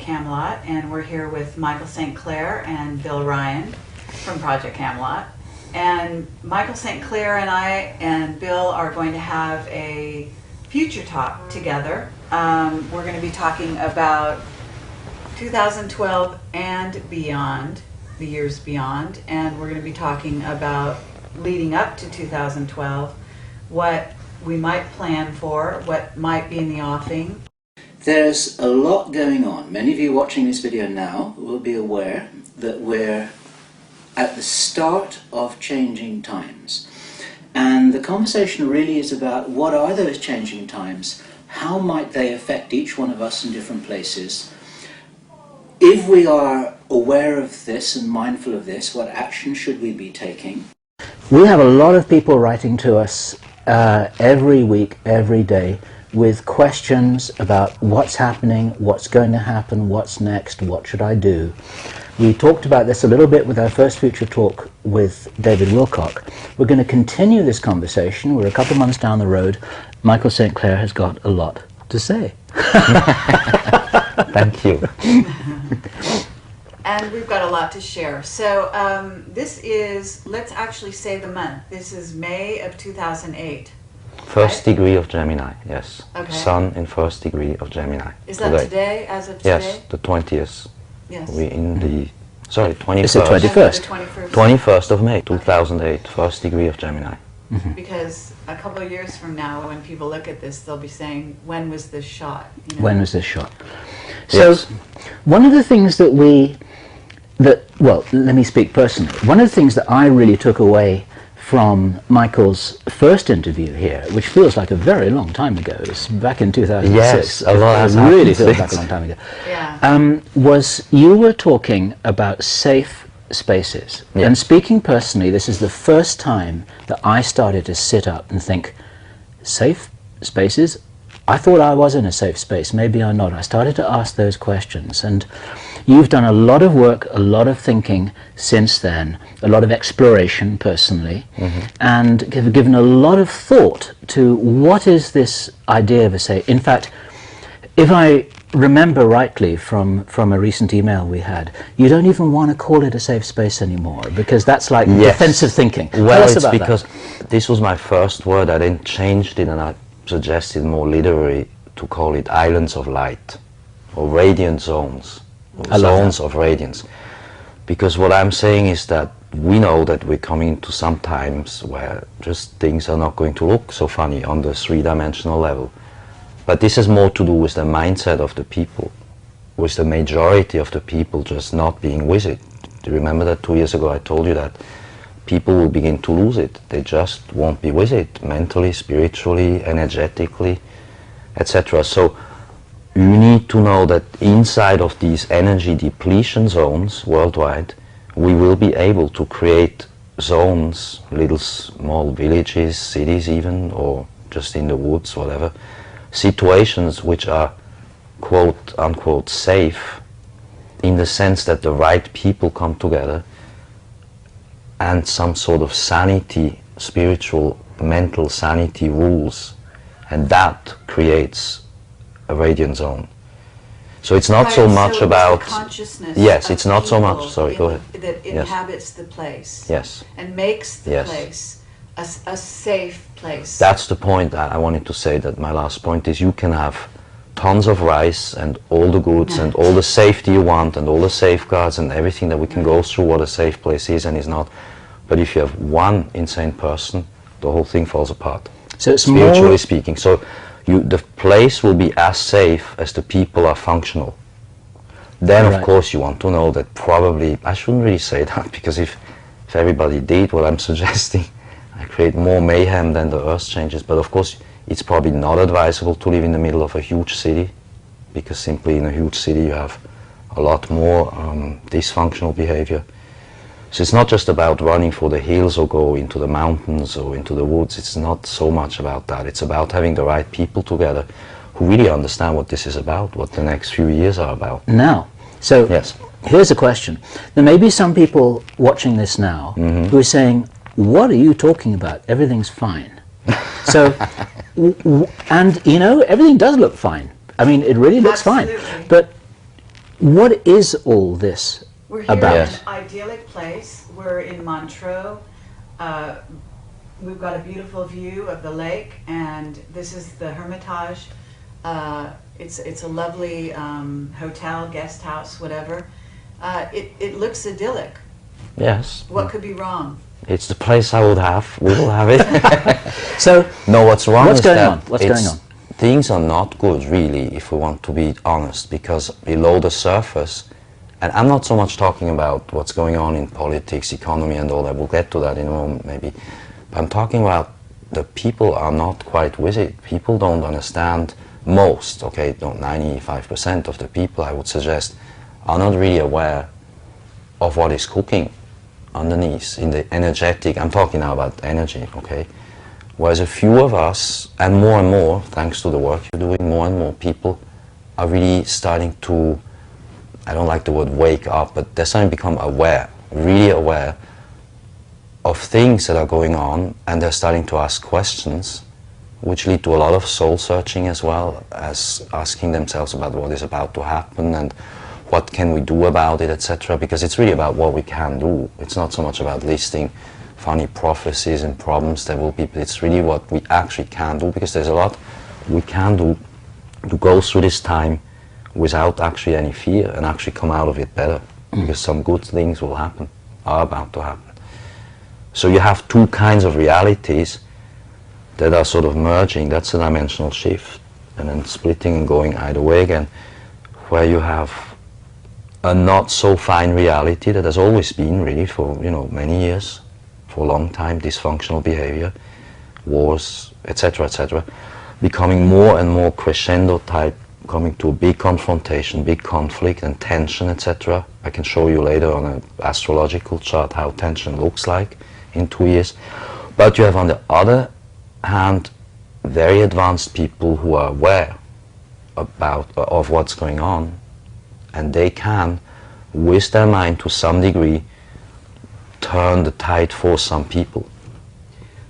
Camelot, and we're here with Michael St Clair and Bill Ryan from Project Camelot. And Michael St Clair and I and Bill are going to have a future talk together. We're going to be talking about 2012 and beyond, the years beyond, and we're going to be talking about leading up to 2012, what we might plan for, what might be in the offing. There's a lot going on. Many of you watching this video now will be aware that we're at the start of changing times. And the conversation really is about what are those changing times? How might they affect each one of us in different places? If we are aware of this and mindful of this, what action should we be taking? We have a lot of people writing to us every week, every day, with questions about what's happening, what's going to happen, what's next, what should I do. We talked about this a little bit with our first Future Talk with David Wilcock. We're going to continue this conversation. We're a couple of months down the road. Michael St Clair has got a lot to say. Thank you. And we've got a lot to share. So this is, let's actually say the month. This is May of 2008. First degree of Gemini, yes. Okay. Sun in first degree of Gemini. Is that today, as of today? Yes, the 20th. Yes. We in the, sorry, 21st. It's the 21st. 21st of May, 2008, first degree of Gemini. Mm-hmm. Because a couple of years from now, when people look at this, they'll be saying, when was this shot? You know? When was this shot? So, Yes. one of the things that well, let me speak personally. One of the things that I really took away from Michael's first interview here, which feels like a very long time ago, it's back in 2006. Yes, a lot has It really happened feels like since. a long time ago. Yeah. Was you were talking about safe spaces. Yeah. And speaking personally, this is the first time that I started to sit up and think, safe spaces? I thought I was in a safe space, maybe I'm not. I started to ask those questions, and you've done a lot of work, a lot of thinking since then, a lot of exploration personally, and have given a lot of thought to what is this idea of a safe. In fact, if I remember rightly from a recent email we had, you don't even want to call it a safe space anymore, because that's like defensive thinking. Well, Tell us it's about because that. this was my first word. I then changed it and I suggested more literary to call it islands of light or radiant zones, or zones of radiance. Because what I'm saying is that we know that we're coming into some times where just things are not going to look so funny on the three-dimensional level. But this has more to do with the mindset of the people, with the majority of the people just not being with it. Do you remember that 2 years ago I told you that people will begin to lose it? They just won't be with it, mentally, spiritually, energetically, etc. So you need to know that inside of these energy depletion zones worldwide, we will be able to create zones, little small villages, cities even, or just in the woods, whatever, situations which are quote unquote safe, in the sense that the right people come together and some sort of sanity, spiritual, mental sanity rules, and that creates a radiant zone. So it's not so much about consciousness. Yes, it's not so much. Sorry, go ahead. That inhabits the place. Yes. And makes the Yes. place a safe place. That's the point I wanted to say. That my last point is, you can have tons of rice and all the goods and all the safety you want and all the safeguards and everything that we can go through what a safe place is and is not. But if you have one insane person, the whole thing falls apart. So it's spiritually more speaking. So the place will be as safe as the people are functional. Then of course you want to know that probably, I shouldn't really say that, because if everybody did what I'm suggesting, I create more mayhem than the earth changes. But of course it's probably not advisable to live in the middle of a huge city, because simply in a huge city you have a lot more dysfunctional behavior. So it's not just about running for the hills or go into the mountains or into the woods. It's not so much about that. It's about having the right people together who really understand what this is about, what the next few years are about. Now, so yes. Here's a question. There may be some people watching this now who are saying, what are you talking about? Everything's fine. So, and you know, everything does look fine. I mean, it really looks fine. But What is all this We're here about? in Yes. an idyllic place. We're in Montreux. We've got a beautiful view of the lake, and this is the Hermitage. It's a lovely hotel, guest house, whatever. It looks idyllic. Yes. What could be wrong? It's the place I would have. We will have it. So, No, what's wrong what's is going that on? What's going on? things are not good, really, if we want to be honest, because below the surface, and I'm not so much talking about what's going on in politics, economy and all that, we'll get to that in a moment maybe, but I'm talking about the people are not quite with it. People don't understand, most, okay, 95% of the people, I would suggest, are not really aware of what is cooking underneath in the energetic. I'm talking now about energy, okay? Whereas a few of us, and more, thanks to the work you're doing, more and more people are really starting to, I don't like the word wake up, but they're starting to become aware, really aware of things that are going on, and they're starting to ask questions, which lead to a lot of soul searching as well as asking themselves about what is about to happen and what can we do about it, etc. Because it's really about what we can do. It's not so much about listing funny prophecies and problems there will be, but it's really what we actually can do, because there's a lot we can do to go through this time without actually any fear and actually come out of it better, because some good things will happen, are about to happen. So you have two kinds of realities that are sort of merging. That's a dimensional shift, and then splitting and going either way again, where you have a not so fine reality that has always been really for many years, for a long time, dysfunctional behavior, wars, etc., becoming more and more crescendo type, coming to a big confrontation, big conflict and tension, etc. I can show you later on an astrological chart how tension looks like in 2 years. But you have on the other hand very advanced people who are aware of what's going on, and they can, with their mind to some degree, turn the tide for some people.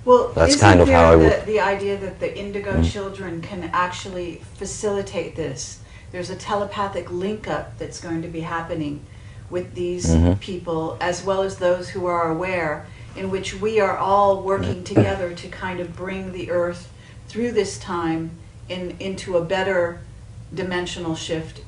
Well, That's isn't kind of how I there would. the idea that the indigo children can actually facilitate this? There's a telepathic link up that's going to be happening with these people, as well as those who are aware, in which we are all working together to kind of bring the earth through this time into a better dimensional shift,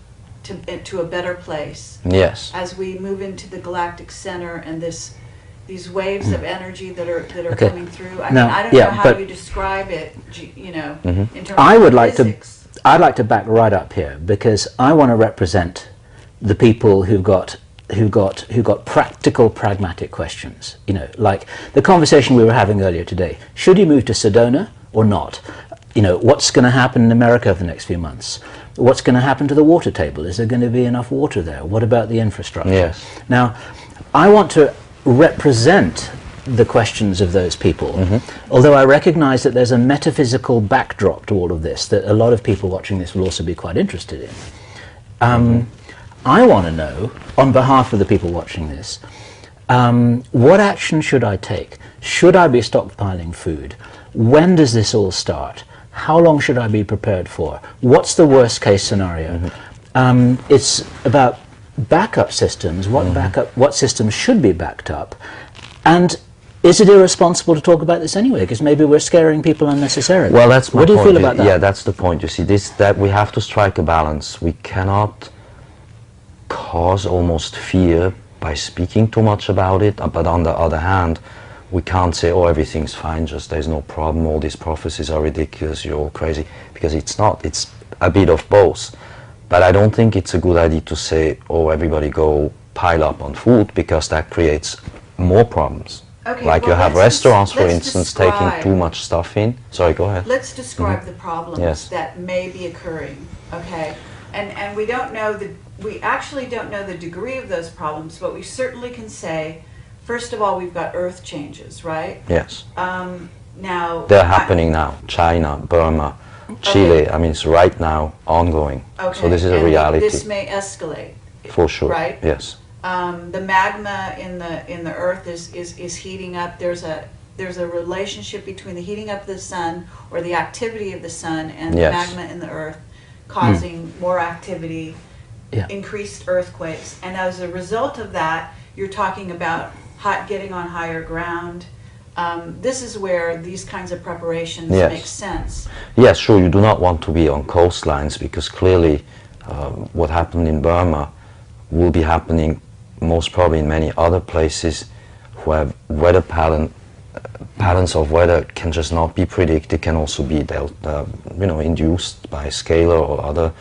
to a better place. Yes. As we move into the galactic center and these waves of energy that are Okay. coming through. I Now, mean, I don't yeah, know how but- you describe it, in terms I of would like physics. I'd like to back right up here, because I want to represent the people who've got practical, pragmatic questions. Like the conversation we were having earlier today. Should you move to Sedona or not? What's going to happen in America over the next few months? What's going to happen to the water table? Is there going to be enough water there? What about the infrastructure? Yes. Now, I want to represent the questions of those people, although I recognize that there's a metaphysical backdrop to all of this that a lot of people watching this will also be quite interested in. I want to know, on behalf of the people watching this, what action should I take? Should I be stockpiling food? When does this all start? How long should I be prepared for? What's the worst case scenario? It's about backup systems. What systems should be backed up? And is it irresponsible to talk about this anyway? Because maybe we're scaring people unnecessarily. Well, that's my What do you point. feel about that? Yeah, that's the point. You see, that we have to strike a balance. We cannot cause almost fear by speaking too much about it, but on the other hand, we can't say, oh, everything's fine, just there's no problem, all these prophecies are ridiculous, you're all crazy, because it's not. It's a bit of both. But I don't think it's a good idea to say, oh, everybody go pile up on food, because that creates more problems. Okay, Like well, you have let's restaurants, for let's instance, describe- taking too much stuff in. Sorry, go ahead. Let's describe the problems Yes. that may be occurring, okay? And we don't know we actually don't know the degree of those problems, but we certainly can say, first of all, we've got earth changes, right? Yes. Now They're happening now. China, Burma, Chile, I mean, it's right now ongoing. Okay, So this is a and reality. This may escalate, For sure. right? Yes. The magma in the earth is heating up. There's a relationship between the heating up of the sun, or the activity of the sun, and Yes. the magma in the earth, causing more activity increased earthquakes. And as a result of that, you're talking about getting on higher ground. This is where these kinds of preparations make sense. Yes, sure, you do not want to be on coastlines, because clearly what happened in Burma will be happening most probably in many other places who have weather patterns of weather can just not be predicted, can also be induced by scalar or other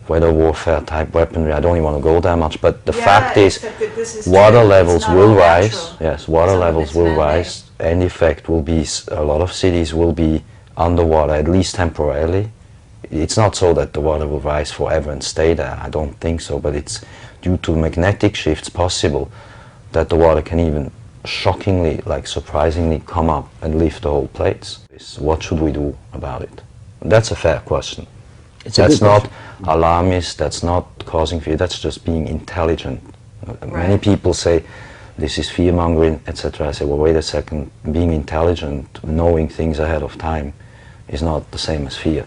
weather warfare type weaponry. I don't even want to go there much, but the fact is water levels will rise. Yes, water levels will rise, and the effect will be a lot of cities will be underwater, at least temporarily. It's not so that the water will rise forever and stay there, I don't think so, but it's due to magnetic shifts possible that the water can even shockingly, like surprisingly, come up and lift the whole plates. What should we do about it? That's a fair question. That's not alarmist, that's not causing fear, that's just being intelligent. Many people say this is fear-mongering, etc. I say, well, wait a second, being intelligent, knowing things ahead of time is not the same as fear.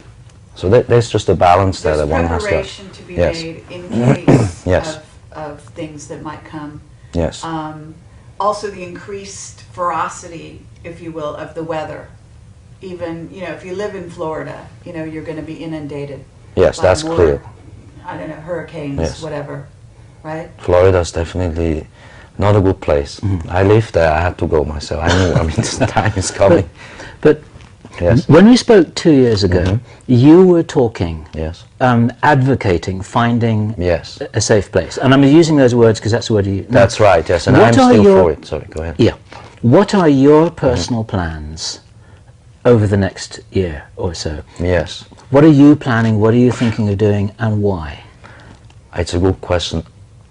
So there's just a balance there that one has to have. There's preparation to be made in case of things that might come. Yes. Also the increased ferocity, if you will, of the weather. Even, if you live in Florida, you're going to be inundated. Yes, that's clear. I don't know, hurricanes, whatever, right? Florida's definitely not a good place. I lived there, I had to go myself. I knew, the time is coming. But when we spoke 2 years ago, you were talking, advocating, finding a safe place. And I'm using those words because that's the word you... That's right, yes, and I'm still for it. Sorry, go ahead. Yeah. What are your personal plans over the next year or so? Yes. What are you planning, what are you thinking of doing, and why? It's a good question.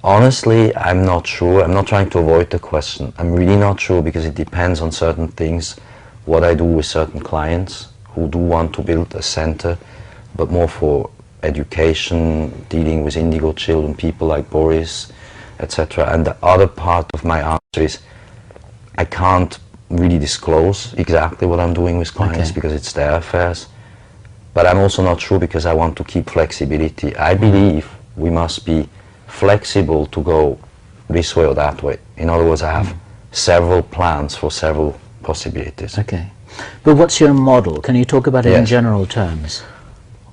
Honestly, I'm not sure. I'm not trying to avoid the question. I'm really not sure, because it depends on certain things, what I do with certain clients who do want to build a center, but more for education, dealing with indigo children, people like Boris, etc. And the other part of my answer is I can't really disclose exactly what I'm doing with clients because it's their affairs. But I'm also not sure, because I want to keep flexibility. I believe we must be flexible to go this way or that way. In other words, I have several plans for several possibilities. Okay. But what's your model? Can you talk about it in general terms?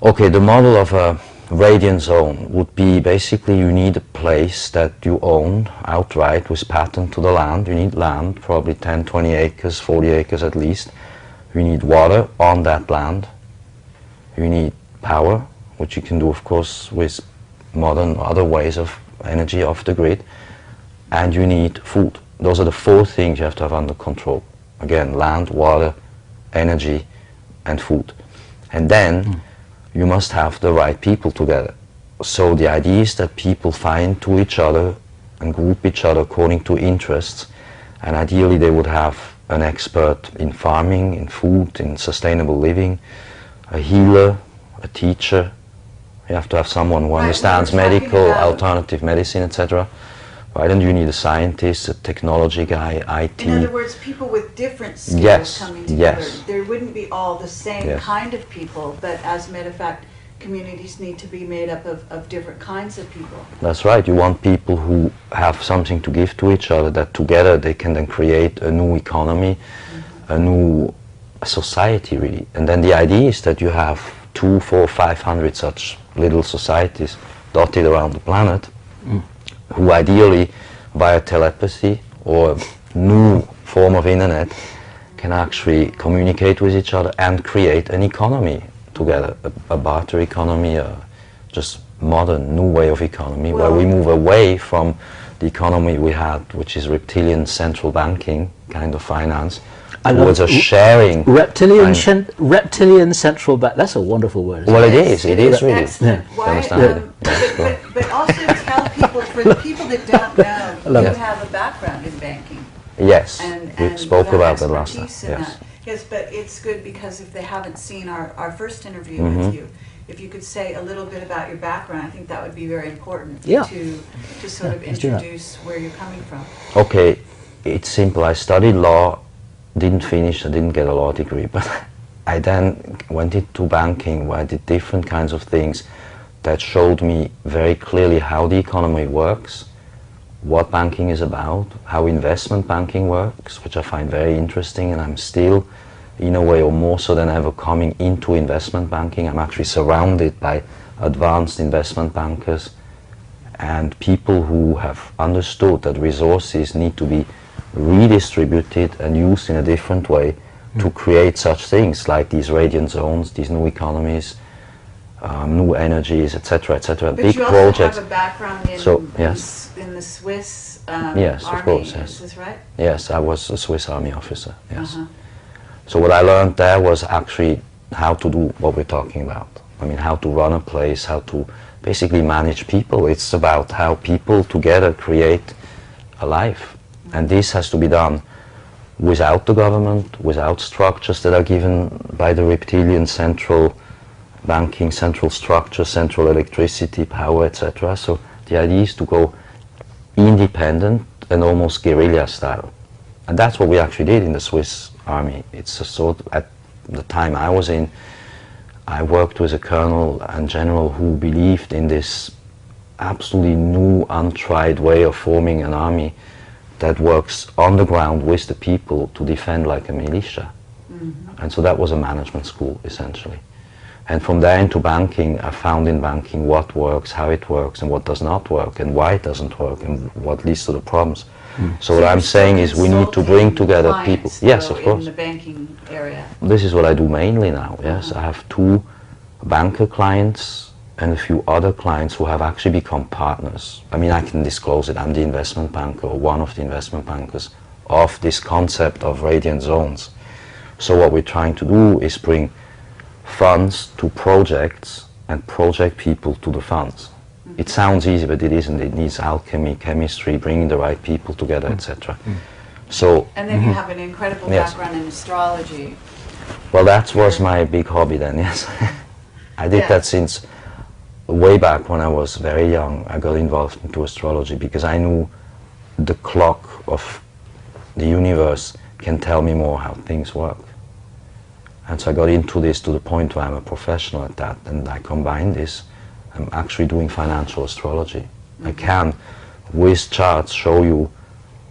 Okay, the model of a radiant zone would be basically you need a place that you own outright with patent to the land. You need land, probably 10, 20 acres, 40 acres at least. You need water on that land. You need power, which you can do, of course, with modern other ways of energy off the grid. And you need food. Those are the 4 things you have to have under control. Again, land, water, energy, and food. And then you must have the right people together. So the idea is that people find to each other and group each other according to interests. And ideally they would have an expert in farming, in food, in sustainable living, a healer, a teacher. You have to have someone who understands medical, alternative medicine, etc. Right, and you need a scientist, a technology guy, IT. In other words, people with different skills coming together. There wouldn't be all the same kind of people, but as a matter of fact, communities need to be made up of different kinds of people. That's right. You want people who have something to give to each other, that together they can then create a new economy, a new society, really. And then the idea is that you have 200, 400, 500 such little societies dotted around the planet, who ideally, via telepathy or a new form of internet, can actually communicate with each other and create an economy together, a barter economy, a just modern, new way of economy, where we move away from the economy we had, which is reptilian central banking kind of finance, towards a sharing. Reptilian central bank, that's a wonderful word. Well, it is really. But also tell people, for the people that don't know, you have a background in banking. Yes, we spoke about that last time. Yes, but it's good because if they haven't seen our first interview with you, if you could say a little bit about your background, I think that would be very important to sort of introduce where you're coming from. Okay, it's simple. I studied law, didn't finish, I didn't get a law degree, but I then went into banking where I did different kinds of things that showed me very clearly how the economy works, what banking is about, how investment banking works, which I find very interesting, and I'm still, in a way, or more so than ever, coming into investment banking. I'm actually surrounded by advanced investment bankers and people who have understood that resources need to be redistributed and used in a different way to create such things like these radiant zones, these new economies, new energies, etc., etc. But big you projects. also have a background in, So, yes. in the Swiss Yes, army, of course, yes. is this right? Yes, I was a Swiss Army officer, yes. Uh-huh. So what I learned there was actually how to do what we're talking about. I mean, how to run a place, how to basically manage people. It's about how people together create a life. And this has to be done without the government, without structures that are given by the reptilian central banking, central structure, central electricity, power, etc. So the idea is to go independent and almost guerrilla style. And that's what we actually did in the Swiss army. It's a sort of, at the time I was in, I worked with a colonel and general who believed in this absolutely new, untried way of forming an army that works on the ground with the people to defend like a militia. Mm-hmm. And so that was a management school, essentially. And from there into banking, I found in banking what works, how it works, and what does not work, and why it doesn't work, and what leads to the problems. So what I'm saying is we need to bring together people. Yes, of course. In the banking area. This is what I do mainly now, yes. I have 2 banker clients and a few other clients who have actually become partners. I mean, I can disclose it. I'm the investment banker, or one of the investment bankers, of this concept of radiant zones. So what we're trying to do is bring funds to projects and project people to the funds. It sounds easy, but it isn't. It needs alchemy, chemistry, bringing the right people together, etc. So, and then you have an incredible background in astrology. Well, that was my big hobby then, yes. I did that since way back when I was very young. I got involved into astrology because I knew the clock of the universe can tell me more how things work. And so I got into this to the point where I'm a professional at that, and I combine this. I'm actually doing financial astrology. I can, with charts, show you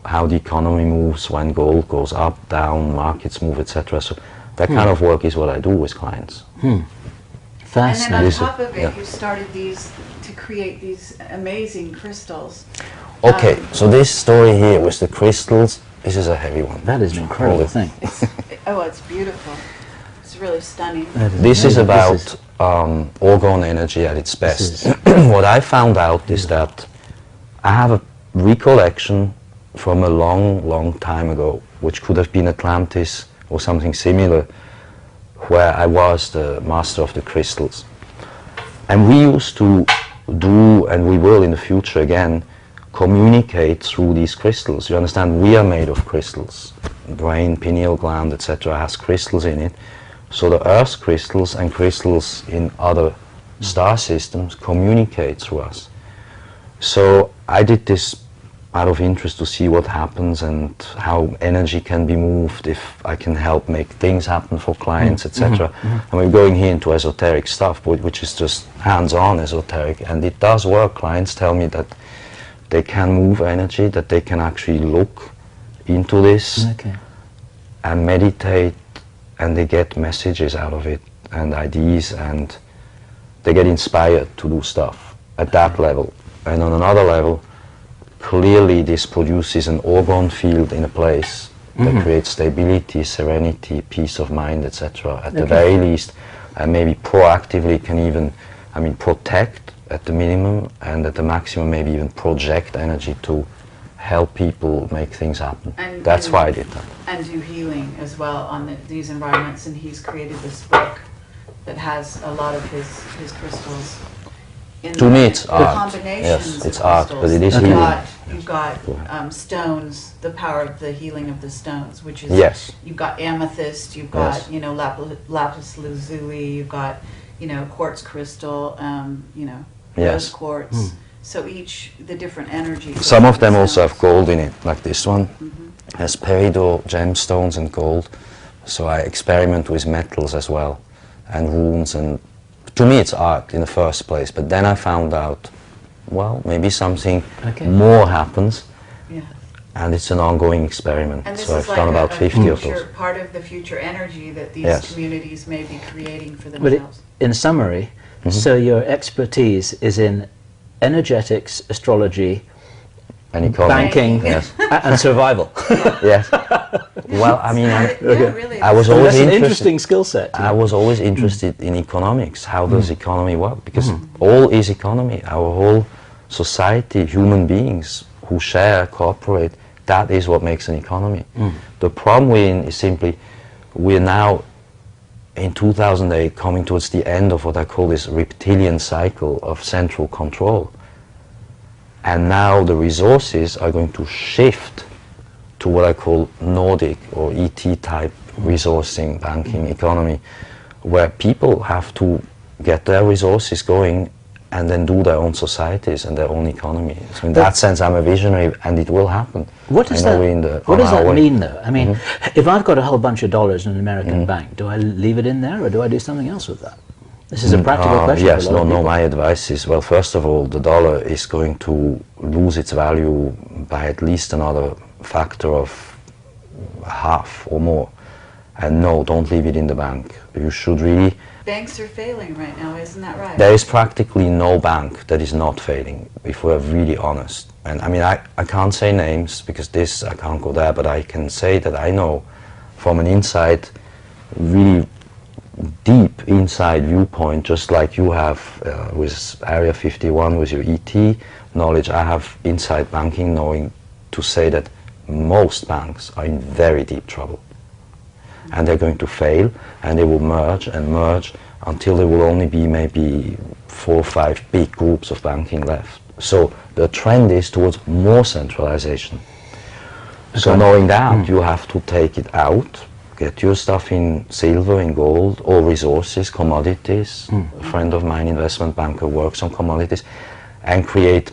how the economy moves when gold goes up, down, markets move, etc. So that kind of work is what I do with clients. Fascinating. And then on top of it, you started to create these amazing crystals. Okay, so this story here with the crystals, this is a heavy one. That is an incredible thing. It's beautiful. It's really stunning. This is about orgone energy at its best. What I found out is that I have a recollection from a long, long time ago, which could have been Atlantis or something similar, where I was the master of the crystals. And we used to do, and we will in the future again, communicate through these crystals. You understand, we are made of crystals. Brain, pineal gland, etc. has crystals in it. So the Earth crystals and crystals in other star systems communicate through us. So I did this out of interest to see what happens and how energy can be moved, if I can help make things happen for clients, etc. And we're going here into esoteric stuff, which is just hands-on esoteric, and it does work. Clients tell me that they can move energy, that they can actually look into this and meditate, and they get messages out of it and ideas, and they get inspired to do stuff at that level. And on another level, clearly this produces an orgone field in a place that creates stability, serenity, peace of mind, etc. At the very least, and maybe proactively can even, protect at the minimum, and at the maximum maybe even project energy to help people make things happen. That's why I did that. And do healing as well on these environments, and he's created this book that has a lot of his crystals. To me it's art. Combinations yes, it's of art, crystals. but it is healing. You've got stones, the power of the healing of the stones, which is, you've got amethyst, you've got, lapis lazuli, you've got, quartz crystal, rose quartz. So the different energies. Some of them also have gold in it, like this one has peridot, gemstones and gold. So I experiment with metals as well, and runes and to me it's art in the first place, but then I found out, well, maybe something Okay. more happens, Yeah. and it's an ongoing experiment. And this So is I've like done about 50 of future, those. part of the future energy that these Yes. communities may be creating for But themselves. in summary, so your expertise is in energetics, astrology, And economy. banking, Yes. and survival. Yes. Well, I mean, Really. I was So always that's an interested. interesting skill set. I was always interested in economics. How does economy work? Because all is economy. Our whole society, human beings who share, cooperate, that is what makes an economy. The problem we're in is simply we're now in 2008 coming towards the end of what I call this reptilian cycle of central control. And now the resources are going to shift to what I call Nordic or ET type resourcing, banking, economy, where people have to get their resources going and then do their own societies and their own economy. So in that sense, I'm a visionary, and it will happen. What does I know that, we're in the- what on does our that way. mean, though? I mean, if I've got a whole bunch of dollars in an American bank, do I leave it in there, or do I do something else with that? This is a practical question. Yes, for a lot of no, people. my advice is, well, first of all, the dollar is going to lose its value by at least another factor of half or more. And no, don't leave it in the bank. You should really... Banks are failing right now, isn't that right? There is practically no bank that is not failing, if we're really honest. And I mean, I can't say names, because I can't go there, but I can say that I know from an inside, really deep inside viewpoint, just like you have with Area 51, with your ET knowledge, I have inside banking knowing to say that most banks are in very deep trouble. And they're going to fail, and they will merge and merge until there will only be maybe 4 or 5 big groups of banking left. So the trend is towards more centralization. So knowing that, you have to take it out, get your stuff in silver, in gold, or resources, commodities. A friend of mine, investment banker, works on commodities, and create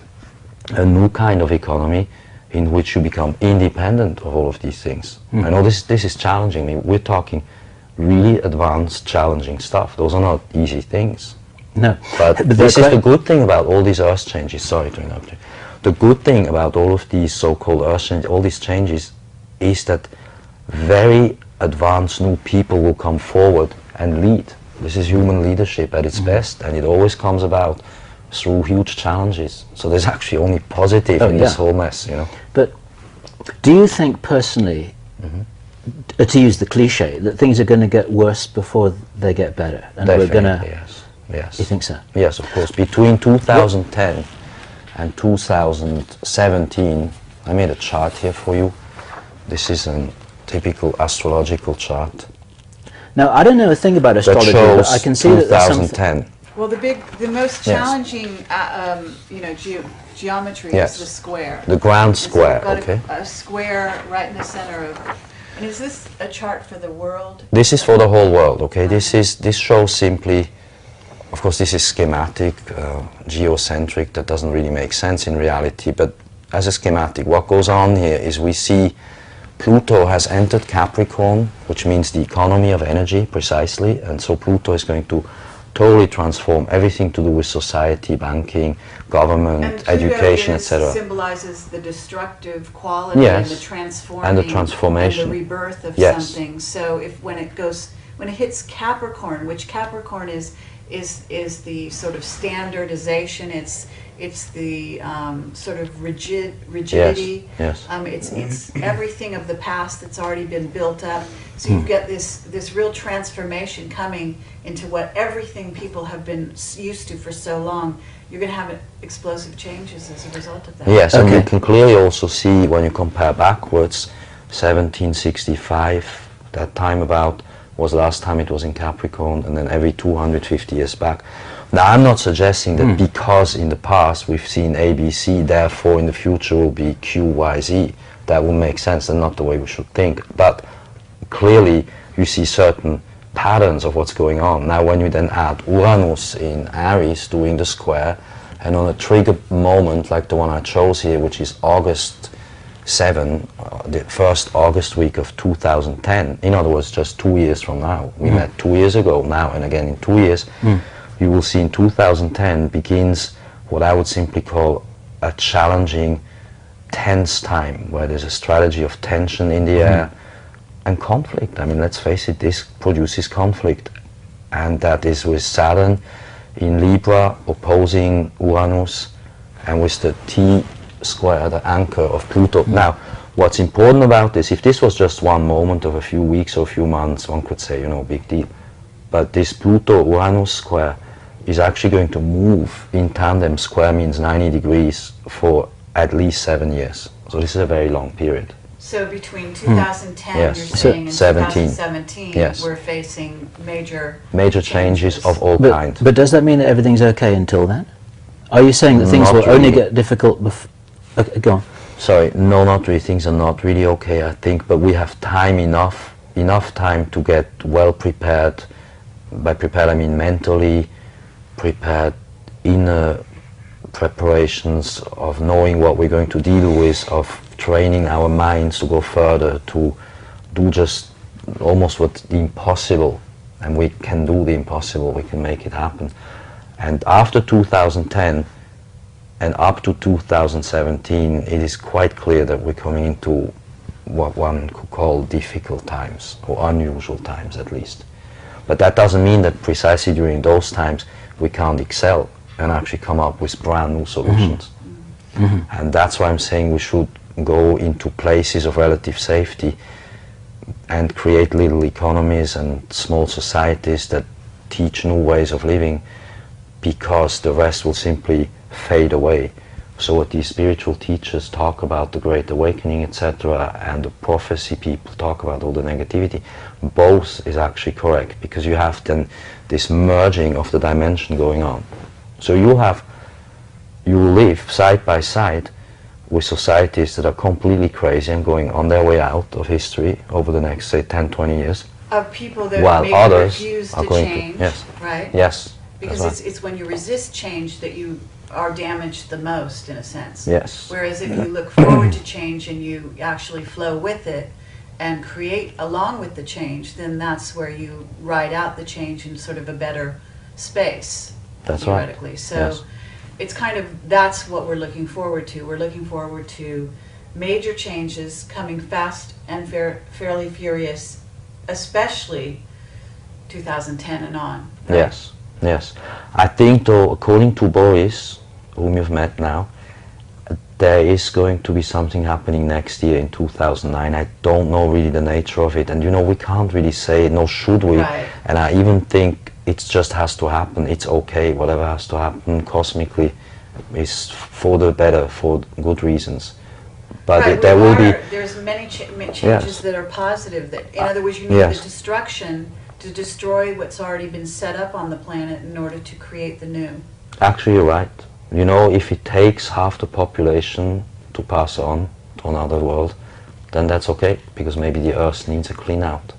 a new kind of economy in which you become independent of all of these things. I know this is challenging me. We're talking really advanced, challenging stuff. Those are not easy things. No. But But this is they're the good thing about all these earth changes. Sorry to interrupt you. The good thing about all of these so-called earth changes, all these changes, is that very advanced new people will come forward and lead. This is human leadership at its best, and it always comes about through huge challenges. So there's actually only positive in this whole mess, you know. But do you think personally, to use the cliche, that things are going to get worse before they get better? And we're going to... Yes, yes. You think so? Yes, of course. Between 2010 and 2017, I made a chart here for you. This is a typical astrological chart. Now, I don't know a thing about That astrology, shows but I can see that there's something... 2010. Well, the most Yes. challenging, geometry Yes. is the square. The ground And so square, we've got okay. a square right in the center of. And is this a chart for the world? This is for the whole world, okay? This shows simply, of course, this is schematic, geocentric. That doesn't really make sense in reality, but as a schematic, what goes on here is we see Pluto has entered Capricorn, which means the economy of energy, precisely, and so Pluto is going to totally transform everything to do with society, banking, government, And Pluto education, etc. symbolizes the destructive quality Yes. and the transforming And the transformation. and the rebirth of Yes. something. So when it hits Capricorn, which Capricorn is the sort of standardization. It's the sort of rigidity. Yes. It's everything of the past that's already been built up. So you get this real transformation coming into what everything people have been used to for so long. You're going to have explosive changes as a result of that. Yes, and Okay. you can clearly also see when you compare backwards, 1765, that time about was the last time it was in Capricorn, and then every 250 years back. Now, I'm not suggesting that because in the past we've seen ABC, therefore in the future will be QYZ. That would make sense, and not the way we should think. But clearly you see certain patterns of what's going on. Now, when you then add Uranus in Aries doing the square, and on a trigger moment like the one I chose here, which is August 7, the first August week of 2010, in other words, just 2 years from now. We met 2 years ago now, and again in 2 years, you will see in 2010 begins what I would simply call a challenging, tense time, where there's a strategy of tension in the air and conflict. I mean, let's face it, this produces conflict, and that is with Saturn in Libra opposing Uranus, and with the T-square, the anchor of Pluto. Now, what's important about this, if this was just one moment of a few weeks or a few months, one could say, you know, big deal. But this Pluto-Uranus square is actually going to move in tandem. Square means 90 degrees for at least 7 years. So this is a very long period. So between 2010, Yes. you're saying, and 17. 2017, Yes. we're facing major Changes of all kinds. But does that mean that everything's okay until then? Are you saying that things Not will only really. get difficult before? Okay, go on. Sorry, no, not really. Things are not really okay, I think, but we have time enough time to get well prepared. By prepared, I mean mentally prepared, inner preparations of knowing what we're going to deal with, of training our minds to go further, to do just almost what's the impossible, and we can do the impossible, we can make it happen. And after 2010 and up to 2017, it is quite clear that we're coming into what one could call difficult times, or unusual times at least. But that doesn't mean that precisely during those times we can't excel and actually come up with brand new solutions. And that's why I'm saying we should go into places of relative safety and create little economies and small societies that teach new ways of living, because the rest will simply fade away. So what these spiritual teachers talk about, the Great Awakening, etc., and the prophecy people talk about, all the negativity, both is actually correct, because you have then this merging of the dimension going on. So you live side by side with societies that are completely crazy and going on their way out of history over the next, say, 10, 20 years. of people that While maybe others refuse are to going to- change, yes. right? Yes. Because that's right. it's when you resist change that you are damaged the most, in a sense. Yes. Whereas if you look forward to change and you actually flow with it and create along with the change, then that's where you ride out the change in sort of a better space, That's right. theoretically. So Yes. it's kind of, that's what we're looking forward to. We're looking forward to major changes coming fast and fairly furious, especially 2010 and on. Right? Yes, yes. I think, though, according to Boris, whom you've met now, there is going to be something happening next year in 2009. I don't know really the nature of it, and you know, we can't really say, nor should we. Right. And I even think it just has to happen. It's okay, whatever has to happen cosmically is for the better, for good reasons. But Right, there will be. There's many changes Yes. that are positive. That, in other words, you need yes. the destruction to destroy what's already been set up on the planet in order to create the new. Actually, you're right. You know, if it takes half the population to pass on to another world, then that's okay, because maybe the Earth needs a clean out.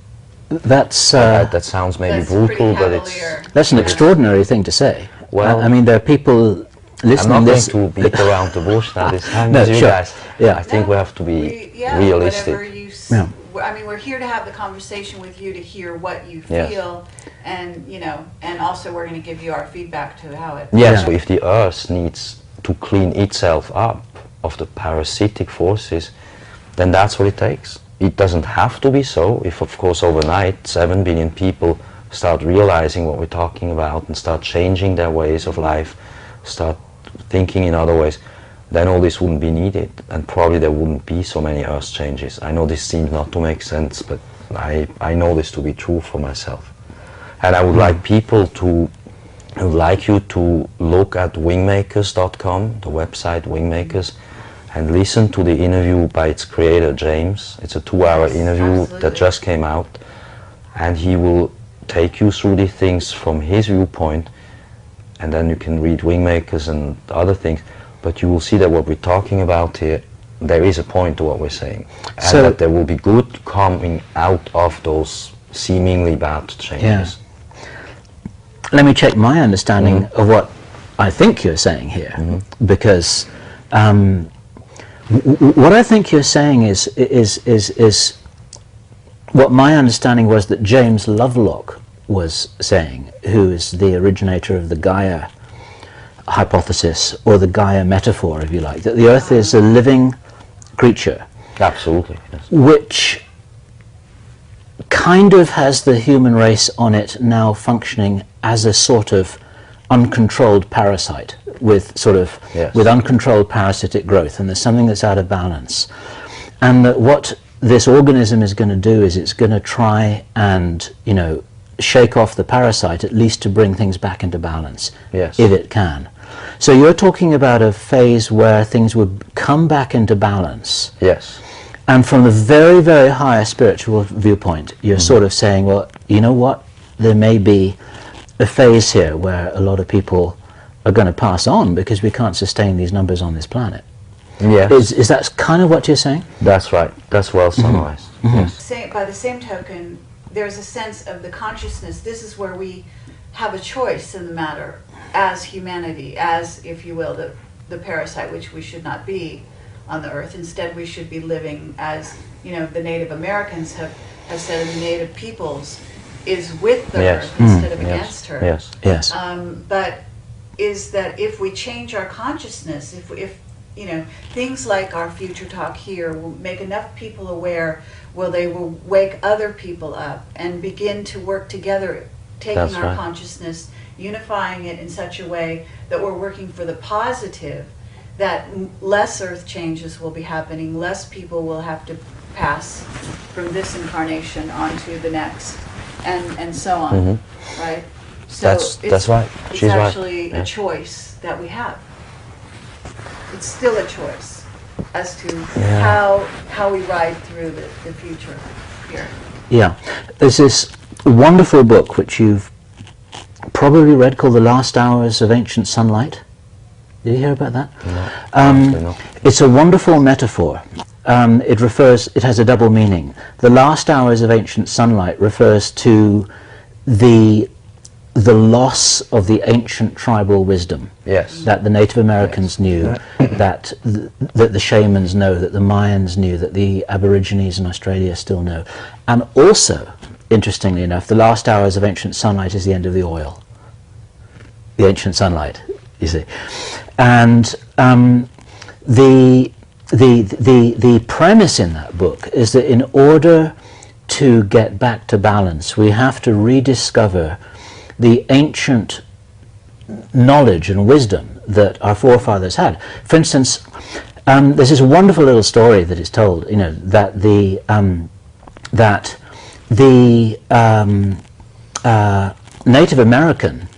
That's That sounds maybe That's brutal, pretty but it's. cavalier. that's an extraordinary thing to say. Well, I mean, there are people I'm listening not going this. to beat around the bush now this time No, with you sure. guys. Yeah. I think we have to be realistic. Whatever you Yeah. I mean, we're here to have the conversation with you, to hear what you Yes. feel, and you know, and also we're going to give you our feedback to how it. Yes, Yeah. so if the Earth needs to clean itself up of the parasitic forces, then that's what it takes. It doesn't have to be so. If, of course, overnight 7 billion people start realizing what we're talking about and start changing their ways of life, start thinking in other ways, then all this wouldn't be needed, and probably there wouldn't be so many Earth changes. I know this seems not to make sense, but I know this to be true for myself. And I would like people to, I would like you to look at wingmakers.com, the website Wingmakers, and listen to the interview by its creator, James. It's a 2-hour Yes, interview absolutely. that just came out, and he will take you through the things from his viewpoint, and then you can read Wingmakers and other things, but you will see that what we're talking about here, there is a point to what we're saying, and So- that there will be good coming out of those seemingly bad changes. Let me check my understanding of what I think you're saying here, because what I think you're saying is what my understanding was, that James Lovelock was saying, who is the originator of the Gaia hypothesis, or the Gaia metaphor, if you like, that the Earth is a living creature. Absolutely, yes. Which kind of has the human race on it now functioning as a sort of uncontrolled parasite with sort of with uncontrolled parasitic growth, and there's something that's out of balance, and that what this organism is going to do is it's going to try and, you know, shake off the parasite, at least to bring things back into balance, if it can. So you're talking about a phase where things would come back into balance. Yes. And from the very, very higher spiritual viewpoint, you're sort of saying, well, you know what, there may be a phase here where a lot of people are going to pass on because we can't sustain these numbers on this planet. Yes. Is that kind of what you're saying? That's right. That's well summarized. Yes. By the same token, there's a sense of the consciousness. This is where we have a choice in the matter as humanity, as, if you will, the parasite, which we should not be on the earth. Instead, we should be living as, you know, the Native Americans have said, the Native peoples is with the earth instead of against her. Yes. Yes. But is that if we change our consciousness, if you know, things like our Future Talk here will make enough people aware, they will wake other people up and begin to work together, taking our consciousness, unifying it in such a way that we're working for the positive, that less earth changes will be happening, less people will have to pass from this incarnation on to the next, and so on, right? So that's right. It's actually a choice that we have. It's still a choice as to how we ride through the future here. Yeah. There's this wonderful book which you've probably read called The Last Hours of Ancient Sunlight. Did you hear about that? No. It's a wonderful metaphor. It has a double meaning. The last hours of ancient sunlight refers to the loss of the ancient tribal wisdom that the Native Americans knew, that the shamans know, that the Mayans knew, that the Aborigines in Australia still know. And also, interestingly enough, the last hours of ancient sunlight is the end of the oil. The ancient sunlight, you see. And the premise in that book is that in order to get back to balance, we have to rediscover the ancient knowledge and wisdom that our forefathers had. For instance, there's this wonderful little story that is told, you know, that the Native American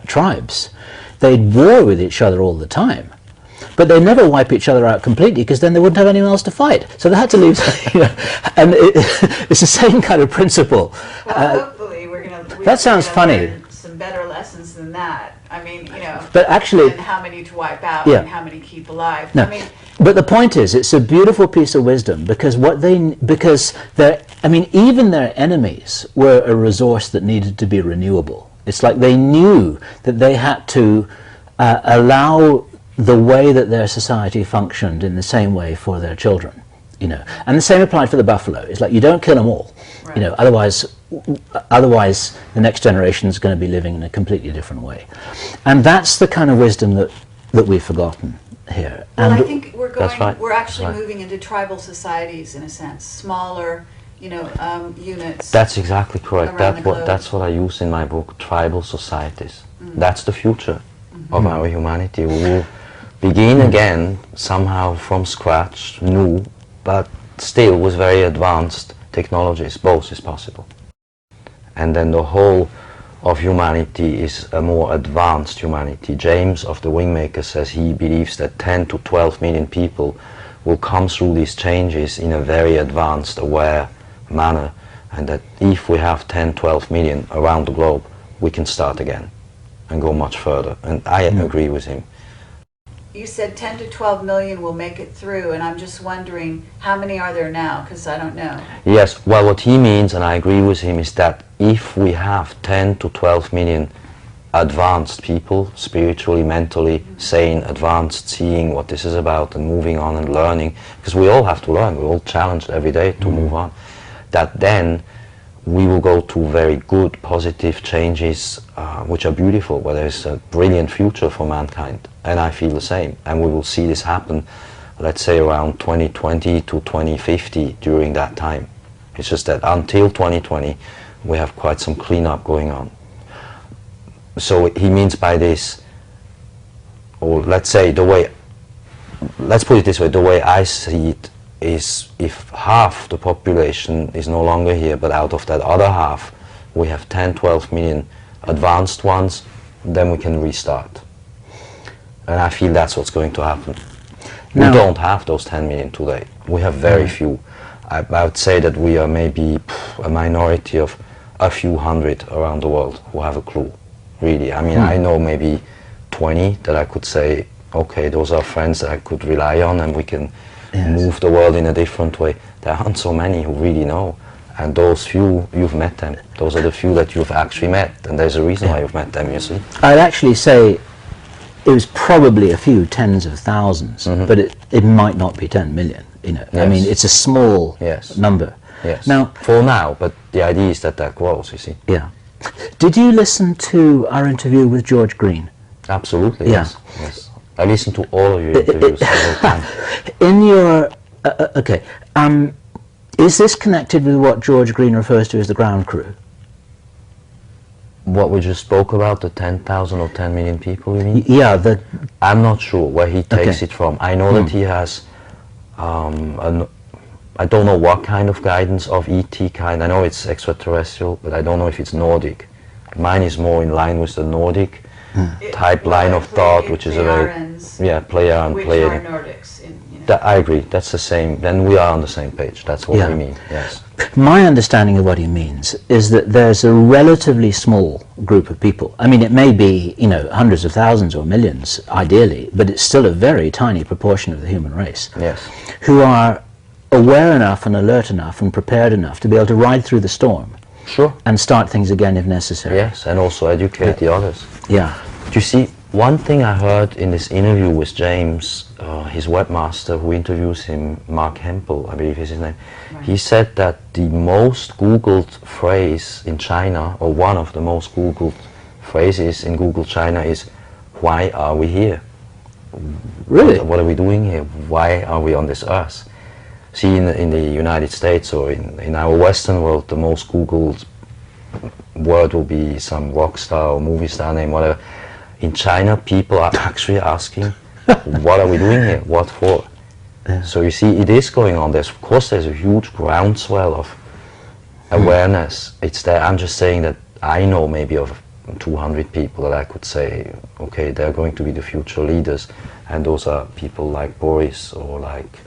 tribes, they'd war with each other all the time, but they never wipe each other out completely, because then they wouldn't have anyone else to fight. So they had to leave. You know, and it's the same kind of principle. Well, hopefully we're going to. That sounds funny. Learn some better lessons than that. I mean, you know. But actually, and how many to wipe out and how many keep alive. No. I mean, but the point is, it's a beautiful piece of wisdom, because even their enemies were a resource that needed to be renewable. It's like they knew that they had to allow the way that their society functioned in the same way for their children, you know. And the same applied for the buffalo. It's like, you don't kill them all, you know. Otherwise, the next generation is going to be living in a completely different way. And that's the kind of wisdom that we've forgotten here. Well, and I think we're actually moving into tribal societies in a sense, smaller, you know, units. That's exactly correct. That's that's what I use in my book, tribal societies. That's the future of our humanity. We will begin again somehow from scratch, new, but still with very advanced technologies. Both is possible. And then the whole of humanity is a more advanced humanity. James of the Wingmaker says he believes that 10 to 12 million people will come through these changes in a very advanced, aware manner, and that if we have 10, 12 million around the globe, we can start again and go much further. And I agree with him. You said 10 to 12 million will make it through, and I'm just wondering, how many are there now? Because I don't know. Yes, well, what he means, and I agree with him, is that if we have 10 to 12 million advanced people, spiritually, mentally, sane, advanced, seeing what this is about and moving on and learning, because we all have to learn, we're all challenged every day to move on, that then we will go to very good, positive changes, which are beautiful, where there's a brilliant future for mankind. And I feel the same. And we will see this happen, let's say, around 2020 to 2050 during that time. It's just that until 2020, we have quite some cleanup going on. So he means by this, or let's say let's put it this way, the way I see it is, if half the population is no longer here, but out of that other half we have 10, 12 million advanced ones, then we can restart. And I feel that's what's going to happen. We don't have those 10 million today. We have very few. I would say that we are maybe a minority of a few hundred around the world who have a clue, really. I mean, I know maybe 20 that I could say, okay, those are friends that I could rely on, and we can move the world in a different way. There aren't so many who really know, and those few, you've met them. Those are the few that you've actually met, and there's a reason why you've met them, you see. I'd actually say it was probably a few tens of thousands, but it might not be 10 million, you know. I mean, it's a small number. Yes. Now, for now, but the idea is that that grows, you see. Yeah. Did you listen to our interview with George Green? Absolutely, yes. I listened to all of your interviews several times. In your, is this connected with what George Green refers to as the ground crew? What we just spoke about, the 10,000 or 10 million people, you mean? Yeah. I'm not sure where he takes it from. I know that he has, I don't know what kind of guidance of ET kind. I know it's extraterrestrial, but I don't know if it's Nordic. Mine is more in line with the Nordic type line of thought, which is a very Plejaren, which are Nordics. You know. I agree. That's the same. Then we are on the same page. That's what we mean. Yes. My understanding of what he means is that there's a relatively small group of people. I mean, it may be, you know, hundreds of thousands or millions, ideally, but it's still a very tiny proportion of the human race. Yes. Who are aware enough and alert enough and prepared enough to be able to ride through the storm. Sure. And start things again if necessary. Yes, and also educate the others. Yeah. Do you see, one thing I heard in this interview with James, his webmaster who interviews him, Mark Hempel, I believe is his name, he said that the most Googled phrase in China, or one of the most Googled phrases in Google China is, why are we here? Really? What are we doing here? Why are we on this earth? See, in the United States or in our Western world, the most Googled word will be some rock star or movie star name, whatever. In China, people are actually asking, what are we doing here? What for? So you see, it is going on. Of course, there's a huge groundswell of awareness. It's there. I'm just saying that I know maybe of 200 people that I could say, okay, they're going to be the future leaders. And those are people like Boris or like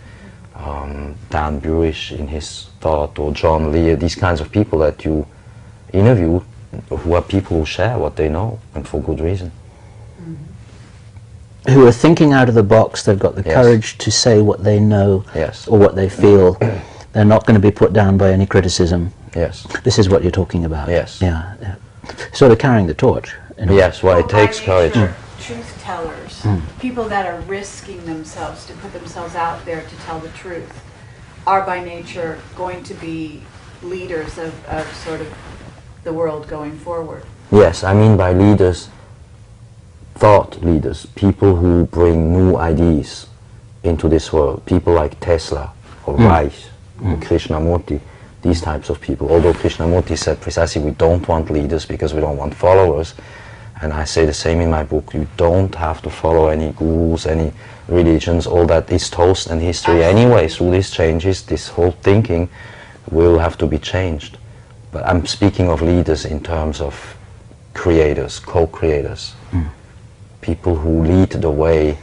Dan Burish in his thought, or John Lee, these kinds of people that you interview, who are people who share what they know, and for good reason. Who are thinking out of the box, they've got the courage to say what they know or what they feel. They're not going to be put down by any criticism. Yes. This is what you're talking about. Yes. Yeah. Sort of carrying the torch. Yes, well, it takes courage. Truth tellers, people that are risking themselves to put themselves out there to tell the truth, are by nature going to be leaders of sort of the world going forward. Yes, I mean by leaders, thought leaders, people who bring new ideas into this world, people like Tesla or Reich or Krishnamurti, these types of people. Although Krishnamurti said precisely we don't want leaders because we don't want followers, and I say the same in my book, you don't have to follow any gurus, any religions, all that is toast and history anyway. Through these changes, this whole thinking will have to be changed. But I'm speaking of leaders in terms of creators, co-creators, people who lead the way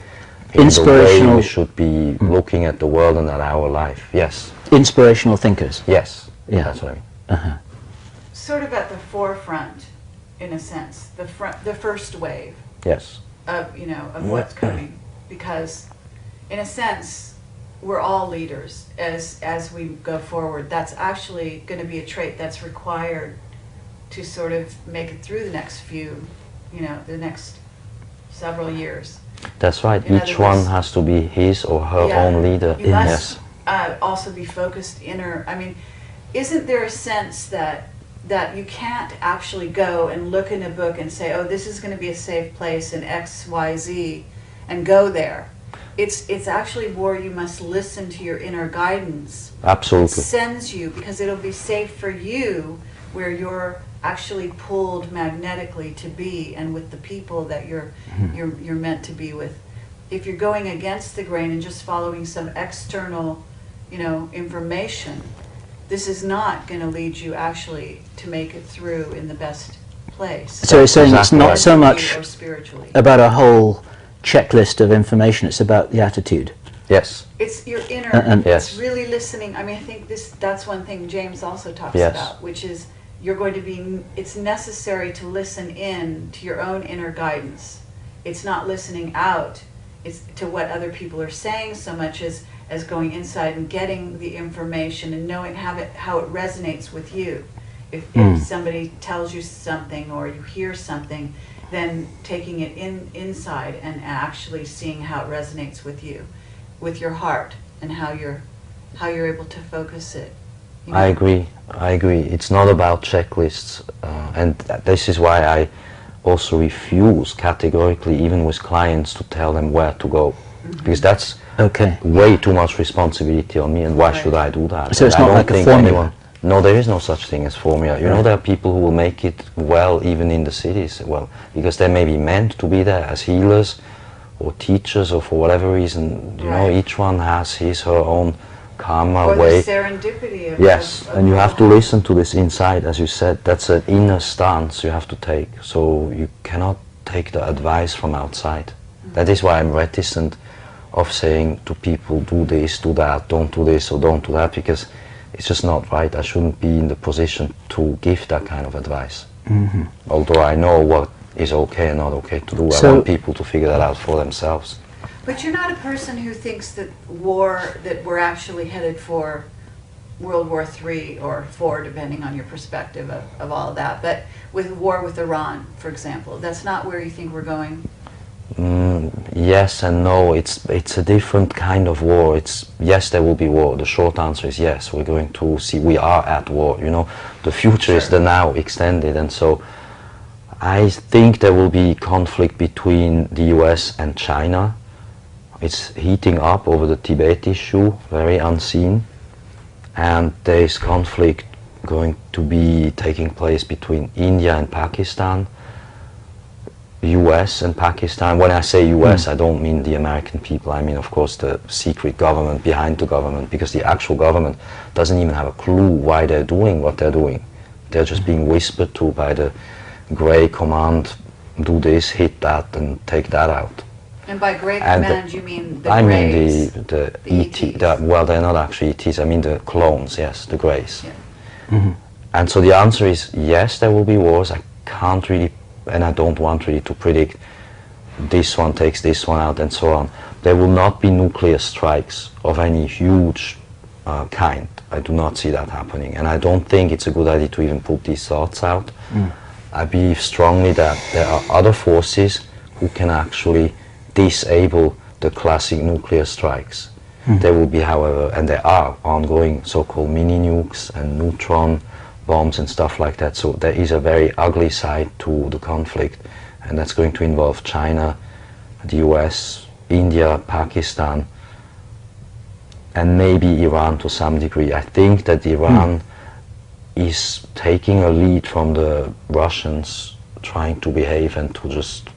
in the way we should be looking at the world and at our life. Yes. Inspirational thinkers. Yes. Yeah. That's what I mean. Sort of at the forefront, in a sense, the first wave. Yes. Of of what's coming, because, in a sense, we're all leaders as we go forward. That's actually going to be a trait that's required to sort of make it through the next the next several years. That's right. Each one has to be his or her own leader. You must also be focused inner. I mean, isn't there a sense that that you can't actually go and look in a book and say, oh, this is going to be a safe place in X, Y, Z, and go there. It's actually where you must listen to your inner guidance. Absolutely. It sends you, because it'll be safe for you where you're actually pulled magnetically to be, and with the people that you're meant to be with. If you're going against the grain and just following some external, information, this is not going to lead you actually to make it through in the best place. So it's saying it's not so much or spiritually about a whole checklist of information, it's about the attitude. Yes. It's your inner, Yes. it's really listening. I mean, I think that's one thing James also talks Yes. about, which is it's necessary to listen in to your own inner guidance. It's not listening out, it's to what other people are saying so much as going inside and getting the information and knowing how it resonates with you. If somebody tells you something or you hear something, then taking it inside and actually seeing how it resonates with you, with your heart, and how you're able to focus it. I agree. It's not about checklists, and this is why I also refuse categorically, even with clients, to tell them where to go, because that's way too much responsibility on me, and why should I do that? So it's not like a formula? No, there is no such thing as formula. You know, there are people who will make it well even in the cities, because they may be meant to be there as healers or teachers or for whatever reason. You know, each one has his, her own karma way. Or the serendipity of Yes, and you have to listen to this inside, as you said. That's an inner stance you have to take. So you cannot take the advice from outside. That is why I'm reticent of saying to people, do this, do that, don't do this or don't do that, because it's just not right. I shouldn't be in the position to give that kind of advice. Although I know what is okay and not okay to do. I want people to figure that out for themselves. But you're not a person who thinks that we're actually headed for World War III or IV, depending on your perspective of all of that. But with war with Iran, for example, that's not where you think we're going? Yes and no. It's a different kind of war. Yes, there will be war. The short answer is yes. We're going to see. We are at war. You know, the future is the now extended, and so I think there will be conflict between the US and China. It's heating up over the Tibet issue, very unseen, and there is conflict going to be taking place between India and Pakistan, US and Pakistan. When I say US, I don't mean the American people. I mean, of course, the secret government behind the government, because the actual government doesn't even have a clue why they're doing what they're doing. They're just being whispered to by the grey command, do this, hit that, and take that out. And by grey command, you mean the I greys? mean the ET. Well, they're not actually ETs. I mean the clones, yes, the greys. Yeah. And so the answer is yes, there will be wars. I can't really, and I don't want really to predict this one takes this one out and so on. There will not be nuclear strikes of any huge kind. I do not see that happening, and I don't think it's a good idea to even put these thoughts out. I believe strongly that there are other forces who can actually disable the classic nuclear strikes. There will be, however, and there are ongoing so-called mini nukes and neutron bombs and stuff like that. So there is a very ugly side to the conflict, and that's going to involve China, the US, India, Pakistan, and maybe Iran to some degree. I think that Iran is taking a lead from the Russians, trying to behave and to just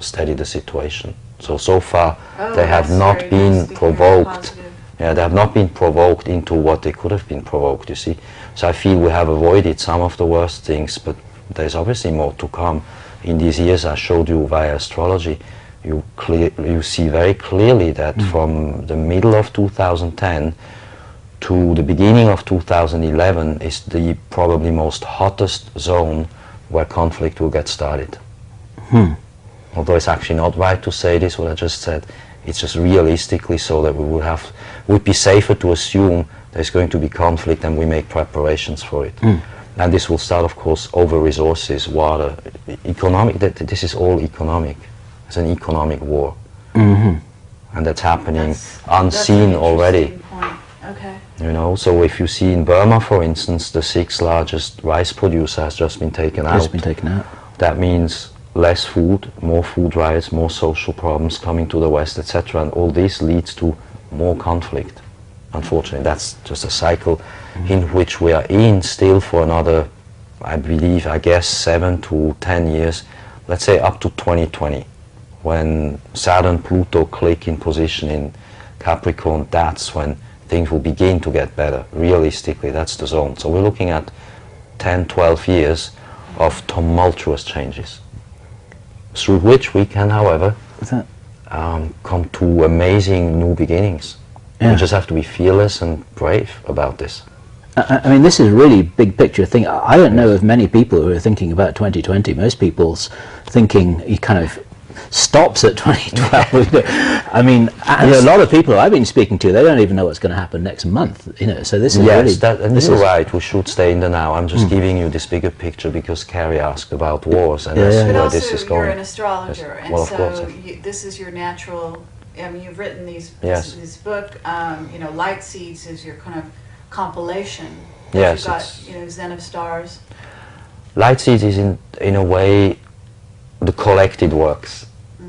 steady the situation. So far they have not been provoked. Yeah, they have not been provoked into what they could have been provoked, you see. So I feel we have avoided some of the worst things, but there's obviously more to come. In these years I showed you via astrology, you see very clearly that from the middle of 2010 to the beginning of 2011 is the probably most hottest zone where conflict will get started. Although it's actually not right to say this, what I just said, it's just realistically so that would be safer to assume there's going to be conflict and we make preparations for it. And this will start, of course, over resources, water, economic, this is all economic. It's an economic war. And that's happening unseen already. Point. Okay. You know, so if you see in Burma, for instance, the 6th largest rice producer has just been taken out. Just been taken out. That means less food, more food riots, more social problems coming to the West, etc. And all this leads to more conflict. Unfortunately, that's just a cycle in which we are in still for another, I believe, I guess 7 to 10 years, let's say up to 2020, when Saturn, Pluto click in position in Capricorn. That's when things will begin to get better. Realistically, that's the zone. So we're looking at 10, 12 years of tumultuous changes, through which we can, however, come to amazing new beginnings. Yeah. We just have to be fearless and brave about this. I mean, this is a really big picture thing. I don't know of many people who are thinking about 2020. Most people's thinking kind of stops at 2012. I mean, and a lot of people I've been speaking to, they don't even know what's going to happen next month. You know, so this is really. And you're right. We should stay in the now. I'm just giving you this bigger picture because Carrie asked about wars, and that's But where also, this is going. you're an astrologer, Yes. and Well, of so course. this is your natural. I mean, you've written Yes. this book. You know, Light Seeds is your kind of compilation. Yes, You've got, it's- you know, Zen of Stars. Light Seeds is in a way the collected works.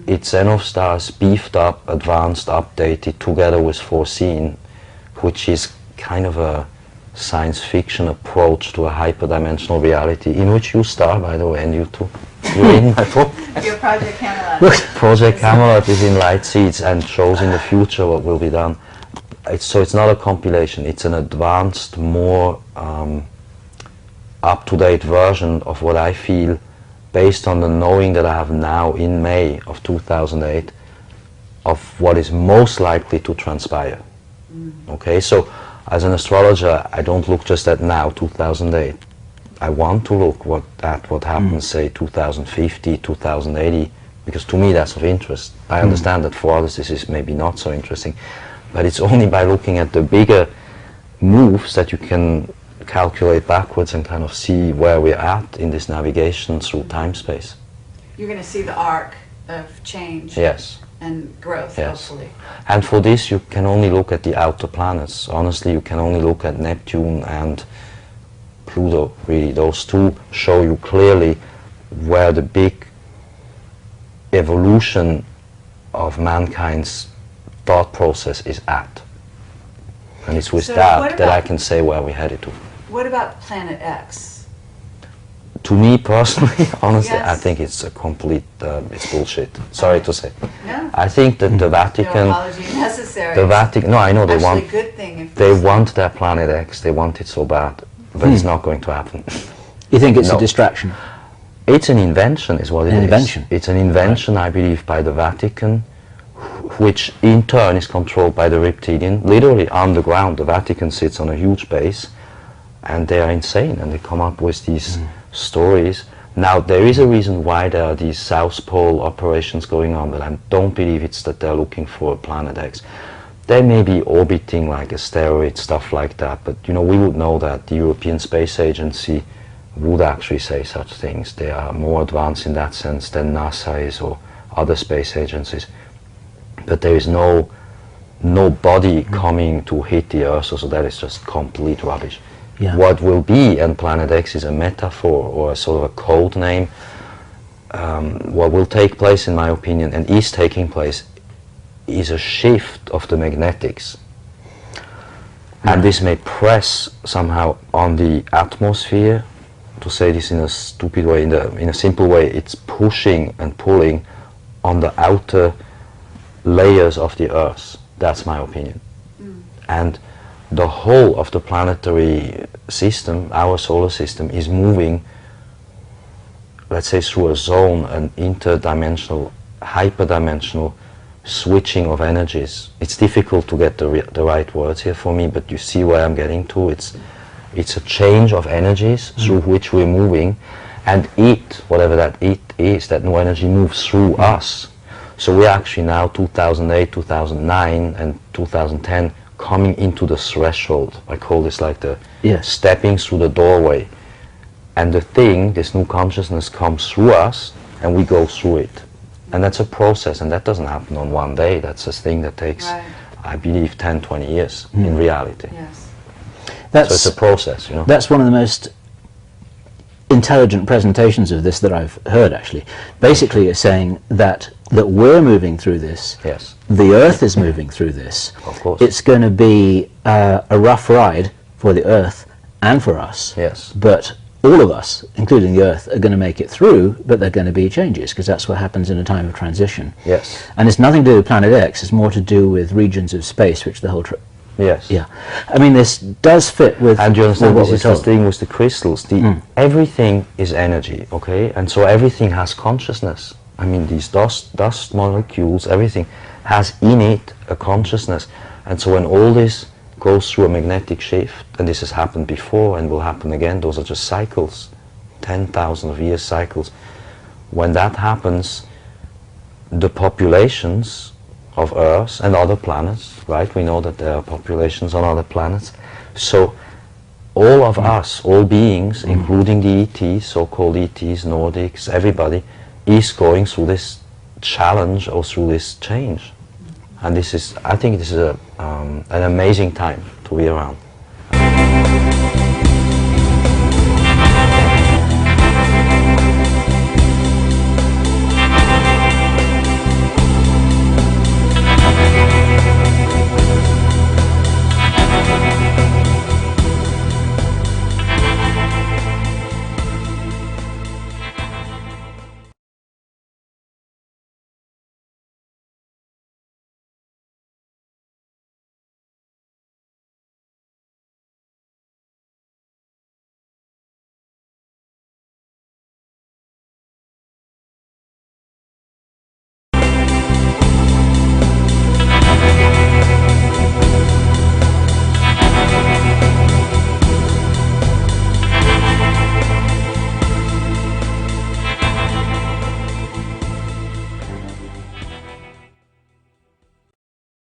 It's Zen of Stars beefed up, advanced, updated, together with Foreseen, which is kind of a science fiction approach to a hyperdimensional reality, in which you star, by the way, and you too. You're in my book. Your Project Camelot. Project Camelot is in Light Seeds and shows in the future what will be done. So it's not a compilation, it's an advanced, more up-to-date version of what I feel, based on the knowing that I have now in May of 2008 of what is most likely to transpire. Okay, so as an astrologer, I don't look just at now, 2008. I want to look at what happens, say, 2050, 2080, because to me that's of interest. I understand that for others this is maybe not so interesting, but it's only by looking at the bigger moves that you can calculate backwards and kind of see where we're at in this navigation through time-space. You're going to see the arc of change Yes. and growth, Yes. hopefully. And for this you can only look at the outer planets. Honestly, you can only look at Neptune and Pluto, really. Those two show you clearly where the big evolution of mankind's thought process is at. And it's with So that what that I about- can say where we're headed to. What about Planet X? To me personally, honestly, I Yes. think it's a complete, it's bullshit. Sorry to say. No? I think that the No Vatican, apology necessary. the Vatican, no, I know they Actually, want, a good thing if they there's- want their Planet X, they want it so bad, but it's not going to happen. You think it's No. a distraction? It's an invention, is what it is. An invention. It's an invention, I believe, by the Vatican, which in turn is controlled by the reptilian. Literally underground, the Vatican sits on a huge base, and they are insane, and they come up with these stories. Now, there is a reason why there are these South Pole operations going on, but I don't believe it's that they're looking for Planet X. They may be orbiting like asteroids, stuff like that, but you know, we would know that the European Space Agency would actually say such things. They are more advanced in that sense than NASA is or other space agencies. But there is no body coming to hit the Earth, so that is just complete rubbish. Yeah. What will be, and Planet X is a metaphor or a sort of a code name, what will take place, in my opinion, and is taking place, is a shift of the magnetics. And this may press somehow on the atmosphere. To say this in a stupid way, in a simple way, it's pushing and pulling on the outer layers of the Earth. That's my opinion. And the whole of the planetary system, our solar system, is moving, let's say, through a zone, an interdimensional, hyperdimensional switching of energies. It's difficult to get the right words here for me, but you see where I'm getting to. It's a change of energies through which we're moving, and whatever that it is, that new energy moves through us. So we're actually now 2008, 2009 and 2010 coming into the threshold. I call this like the stepping through the doorway. And the thing, this new consciousness, comes through us and we go through it. And that's a process, and that doesn't happen on one day. That's a thing that takes, Right. I believe, 10, 20 years in reality. Yes. So it's a process, you know. That's one of the most intelligent presentations of this that I've heard, actually. Basically, it's saying that we're moving through this. Yes. The Earth is moving through this. Of course. It's going to be a rough ride for the Earth and for us. Yes. But all of us, including the Earth, are going to make it through, but there are going to be changes, because that's what happens in a time of transition. Yes. And it's nothing to do with Planet X, it's more to do with regions of space, which the whole... Yes. Yeah. I mean, this does fit with... And you understand, with this is the thing with the crystals. Everything is energy, okay? And so everything has consciousness. I mean, these dust molecules, everything has in it a consciousness. And so when all this goes through a magnetic shift, and this has happened before and will happen again, those are just cycles, 10,000 of years cycles. When that happens, the populations of Earth and other planets, right? We know that there are populations on other planets. So all of us, all beings, including the ETs, so-called ETs, Nordics, everybody, is going through this challenge or through this change. And this is, I think this is an amazing time to be around.